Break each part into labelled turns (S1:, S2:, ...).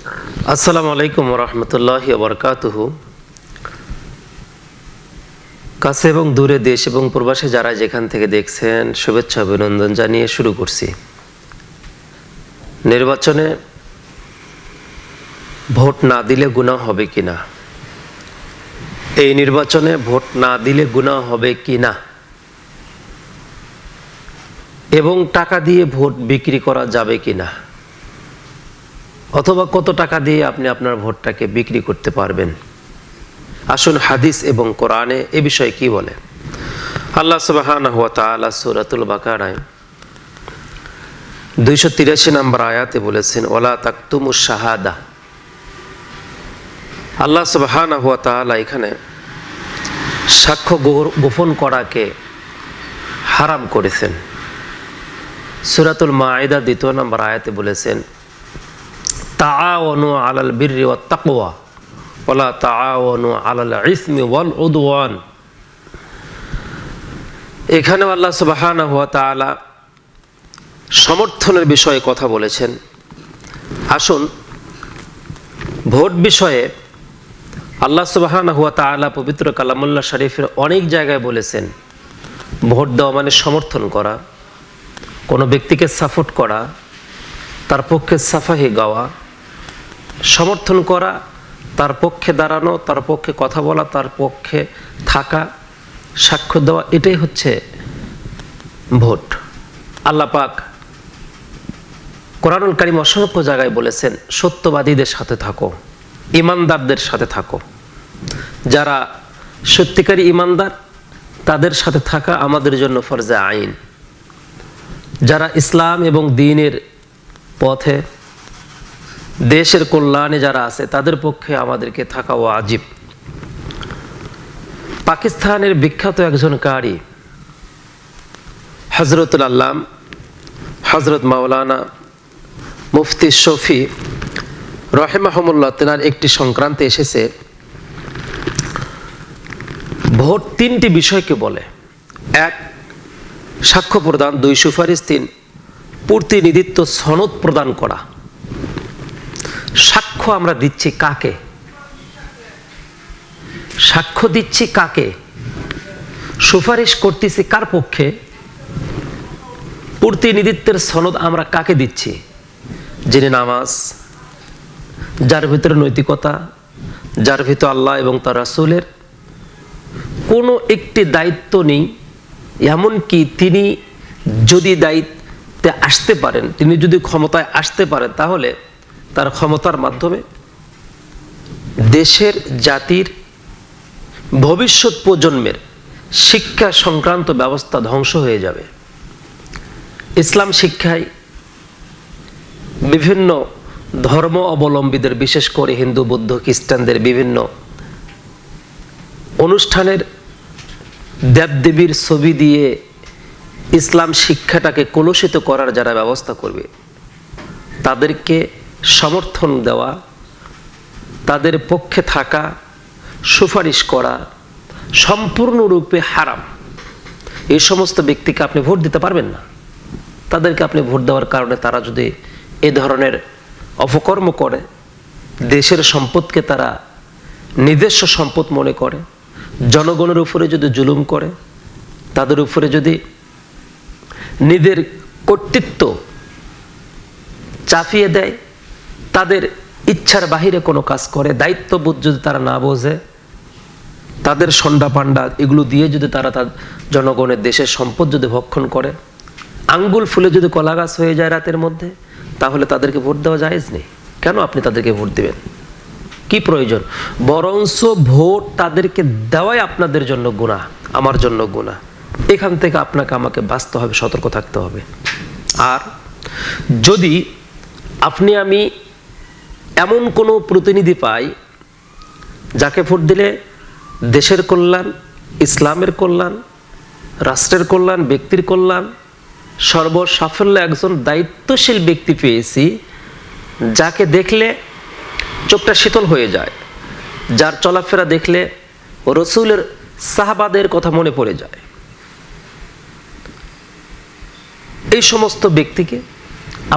S1: আসসালামু আলাইকুম রহমতুল্লাহি ওবরকাতুহু। কাছে এবং দূরে, দেশ এবং প্রবাসে যারা যেখান থেকে দেখছেন, শুভেচ্ছা অভিনন্দন জানিয়ে শুরু করছি। নির্বাচনে ভোট না দিলে গুনাহ হবে কিনা, এই নির্বাচনে ভোট না দিলে গুনাহ হবে কিনা, এবং টাকা দিয়ে ভোট বিক্রি করা যাবে কিনা, অথবা কত টাকা দিয়ে আপনি আপনার ভোটটাকে বিক্রি করতে পারবেন। আসুন হাদিস এবং কোরআনে এ বিষয়ে কি বলে। আল্লাহ সুবহানাহু ওয়া তাআলা সূরাতুল বাকারায় 283 নম্বর আয়াতে বলেছেন, ওয়ালা তাকতুমুশ শাহাদা। আল্লাহ সুবহানাহু ওয়া তাআলা এখানে সাক্ষ্য গোপন করাকে হারাম করেছেন। সূরাতুল মাঈদা 2 নম্বর আয়াতে বলেছেন, তাআওয়ানু আলাল বিররি ওয়াত তাকওয়া ওয়ালা তাআওয়ানু আলাল ইসমি ওয়াল উদওয়ান। এখানে আল্লাহ সুবহানাহু ওয়া তাআলা সমর্থনের বিষয়ে কথা বলেছেন। আসুন, ভোট বিষয়ে আল্লাহ সুবহানাহু ওয়া তাআলা পবিত্র কালামুল্লাহ শরীফের অনেক জায়গায় বলেছেন, ভোট দেওয়া মানে সমর্থন করা, কোনো ব্যক্তিকে সাপোর্ট করা, তার পক্ষে সাফাহি গাওয়া, সমর্থন করা, তার পক্ষে দাঁড়ানো, তার পক্ষে কথা বলা, তার পক্ষে থাকা, সাক্ষ্য দেওয়া, এটাই হচ্ছে ভোট। আল্লাহ পাক কোরআনুল কারীম অসংখ্য জায়গায় বলেছেন, সত্যবাদীদের সাথে থাকো, ইমানদারদের সাথে থাকো। যারা সত্যিকারী ইমানদার তাদের সাথে থাকা আমাদের জন্য ফরজে আইন। যারা ইসলাম এবং দ্বীনের পথে, দেশের কল্যাণে যারা আছে, তাদের পক্ষে আমাদেরকে থাকা ওয়াজিব। পাকিস্তানের বিখ্যাত একজন কারি হযরতুল আল্লাম হযরত মাওলানা মুফতি শফি রাহিমাহুল্লাহ, তেনার একটি সংক্রান্তে এসেছে, ভোট 3টি বিষয়কে বলে। 1, সাক্ষ্য প্রদান। 2, সুপারিশ। 3, প্রতিনিধিত্ব সনদ প্রদান করা। সাক্ষ্য আমরা দিচ্ছি কাকে? সাক্ষ্য দিচ্ছি কাকে? সুপারিশ করতেছি কার পক্ষে? প্রতিনিধিত্বের সনদ আমরা কাকে দিচ্ছি? যিনি নামাজ, যার ভিতরে নৈতিকতা, যার ভিতরে আল্লাহ এবং তার রাসূলের কোনো একটি দায়িত্ব নেই, এমনকি তিনি যদি দায়িত্বে আসতে পারেন, তিনি যদি ক্ষমতায় আসতে পারেন, তাহলে তার ক্ষমতার মাধ্যমে দেশের, জাতির, ভবিষ্যৎ প্রজন্মের শিক্ষা সংক্রান্ত ব্যবস্থা ধ্বংস হয়ে যাবে। ইসলাম শিক্ষায় বিভিন্ন ধর্ম অবলম্বীদের, বিশেষ করে হিন্দু, বৌদ্ধ, খ্রিস্টানদের বিভিন্ন অনুষ্ঠানের দেবদেবীর ছবি দিয়ে ইসলাম শিক্ষাটাকে কলুষিত করার যারা ব্যবস্থা করবে, তাদেরকে সমর্থন দেওয়া, তাদের পক্ষে থাকা, সুপারিশ করা সম্পূর্ণরূপে হারাম। এই সমস্ত ব্যক্তিকে আপনি ভোট দিতে পারবেন না। তাদেরকে আপনি ভোট দেওয়ার কারণে তারা যদি এ ধরনের অপকর্ম করে, দেশের সম্পদকে তারা নিজস্ব সম্পদ মনে করে, জনগণের উপরে যদি জুলুম করে, তাদের উপরে যদি নিজের কর্তৃত্ব চাপিয়ে দেয়, তাদের ইচ্ছার বাহিরে কোনো কাজ করে, দায়িত্ববোধ যদি তারা না বোঝে, তাদের সন্ডা পান্ডা এগুলো দিয়ে যদি তারা তার জনগণের, দেশের সম্পদ যদি ভক্ষণ করে, আঙ্গুল ফুলে যদি কলা গাছ হয়ে যায় রাতের মধ্যে, তাহলে তাদেরকে ভোট দেওয়া জায়েজ নেই। কেন আপনি তাদেরকে ভোট দিবেন? কি প্রয়োজন? বরঞ্চ ভোট তাদেরকে দেওয়াই আপনাদের জন্য গুনাহ, আমার জন্য গুনাহ। এখান থেকে আপনাকে আমাকে বাঁচতে হবে, সতর্ক থাকতে হবে। আর যদি আপনি আমি এমন কোনো প্রতিনিধি পাই যাকে ভোট দিলে দেশের কল্যাণ, ইসলামের কল্যাণ, রাষ্ট্রের কল্যাণ, ব্যক্তির কল্যাণ, সর্বসাফল্য একজন দায়িত্বশীল ব্যক্তি পেয়েছি, যাকে দেখলে চোখটা শীতল হয়ে যায়, যার চলাফেরা দেখলে রাসূলের সাহাবাদের কথা মনে পড়ে যায়, এই সমস্ত ব্যক্তিকে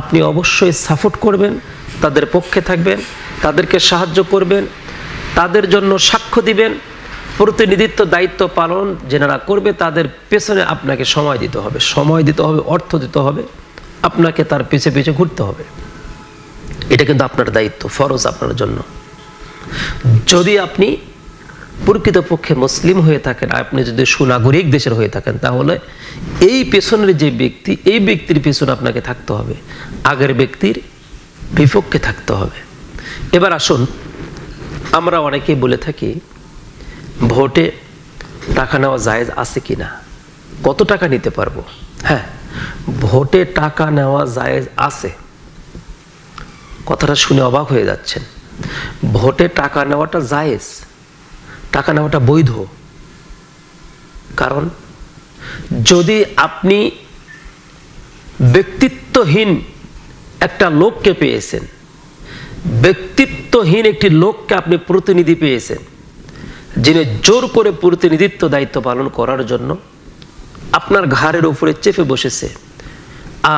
S1: আপনি অবশ্যই সাপোর্ট করবেন, তাদের পক্ষে থাকবেন, তাদেরকে সাহায্য করবেন, তাদের জন্য সাক্ষ্য দিবেন, প্রতিনিধিত্ব দায়িত্ব পালন যেনারা করবে তাদের পেছনে আপনাকে সময় দিতে হবে, অর্থ দিতে হবে, আপনাকে তার পিছে পিছে ঘুরতে হবে। এটা কিন্তু আপনার দায়িত্ব, ফরজ আপনার জন্য। যদি আপনি প্রকৃতপক্ষে মুসলিম হয়ে থাকেন, আপনি যদি সুনাগরিক দেশের হয়ে থাকেন, তাহলে এই পেছনের যে ব্যক্তি, এই ব্যক্তির পেছনে আপনাকে থাকতে হবে, আগের ব্যক্তির বিপক্ষে থাকতে হবে। এবার আসুন, আমরা অনেকেই বলে থাকি ভোটে টাকা নেওয়া জায়েজ আছে কিনা, কত টাকা নিতে পারবো? হ্যাঁ, ভোটে টাকা নেওয়া জায়েজ আছে। কথাটা শুনে অবাক হয়ে যাচ্ছেন। ভোটে টাকা নেওয়াটা জায়েজ, টাকা নেওয়াটা বৈধ। কারণ যদি আপনি ব্যক্তিত্বহীন একটা লোককে পেয়েছেন, ব্যক্তিত্বহীন একটি লোককে আপনি প্রতিনিধি পেয়েছেন, যিনি জোর করে প্রতিনিধিত্ব দায়িত্ব পালন করার জন্য আপনার ঘাড়ের উপরে চেপে বসেছে,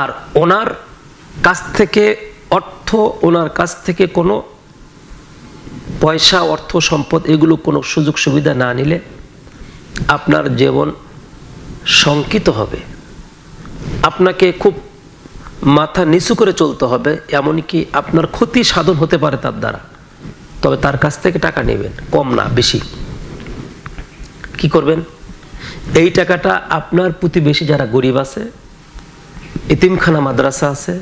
S1: আর ওনার কাছ থেকে অর্থ, ওনার কাছ থেকে কোনো পয়সা, অর্থ, সম্পদ, এগুলো কোনো সুযোগ সুবিধা না নিলে আপনার জীবন শঙ্কিত হবে, আপনাকে খুব মাথা নিচু করে চলতে হবে, এমনকি আপনার ক্ষতি সাধন হতে পারে তার দ্বারা। তবে তার কাছ থেকে টাকা নেবেন, কম না বেশি। কি করবেন? এই টাকাটা আপনার প্রতিবেশী যারা গরিব আছে, এতিমখানা মাদ্রাসা আছে,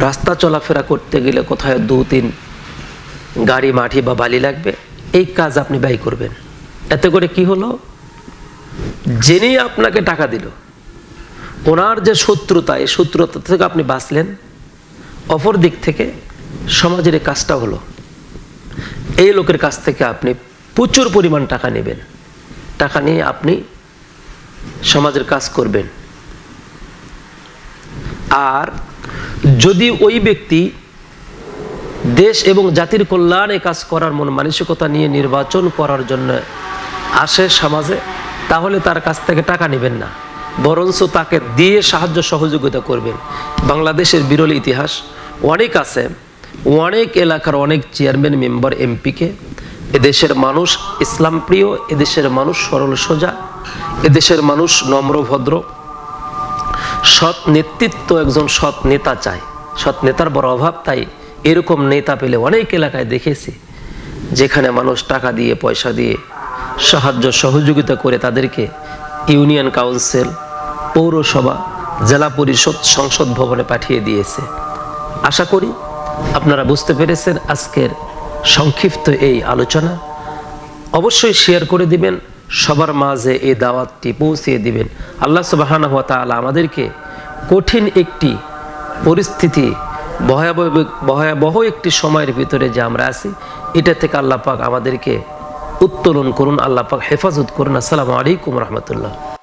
S1: রাস্তা চলাফেরা করতে গেলে কোথায় 2-3 গাড়ি, মাটি বা বালি লাগবে, এই কাজ আপনি ব্যয় করবেন। এতে করে কি হলো, যিনি আপনাকে টাকা দিল, ওনার যে শত্রুতা, এই শত্রুতা থেকে আপনি বাঁচলেন। অপর দিক থেকে সমাজের এই কাজটা হলো, এই লোকের কাছ থেকে আপনি প্রচুর পরিমাণ টাকা নেবেন, টাকা নিয়ে আপনি সমাজের কাজ করবেন। আর যদি ওই ব্যক্তি দেশ এবং জাতির কল্যাণে কাজ করার মন মানসিকতা নিয়ে নির্বাচন করার জন্য আসে সমাজে, তাহলে তার কাছ থেকে টাকা নেবেন না, বরঞ্চ তাকে দিয়ে সাহায্য সহযোগিতা করবেন। বাংলাদেশের বিরল ইতিহাস অনেক আছে, অনেক এলাকার অনেক চেয়ারম্যান, মেম্বার, এমপিকে এদেশের মানুষ ইসলাম প্রিয়, এদেশের মানুষ সরল সোজা, এদেশের মানুষ নম্র ভদ্র, সৎ নেতৃত্ব, একজন সৎ নেতা চায়। সৎ নেতার বড় অভাব, তাই এরকম নেতা পেলে অনেক এলাকায় দেখেছি যেখানে মানুষ টাকা দিয়ে, পয়সা দিয়ে সাহায্য সহযোগিতা করে তাদেরকে ইউনিয়ন কাউন্সিল, পৌরসভা, জেলা পরিষদ, সংসদ ভবনে পাঠিয়ে দিয়েছে। আশা করি আপনারা বুঝতে পেরেছেন আজকের সংক্ষিপ্ত এই আলোচনা। অবশ্যই শেয়ার করে দিবেন, সবার মাঝে এই দাওয়াতটি পৌঁছিয়ে দিবেন। আল্লাহ সুবহানাহু ওয়া তাআলা আমাদেরকে কঠিন একটি পরিস্থিতি, ভয়াবহ একটি সময়ের ভিতরে যে আমরা আছি, এটা থেকে আল্লাহ পাক আমাদেরকে উত্তোলন করুন, আল্লাহ পাক হেফাজত করুন। আসসালামু আলাইকুম রহমতুল্লাহ।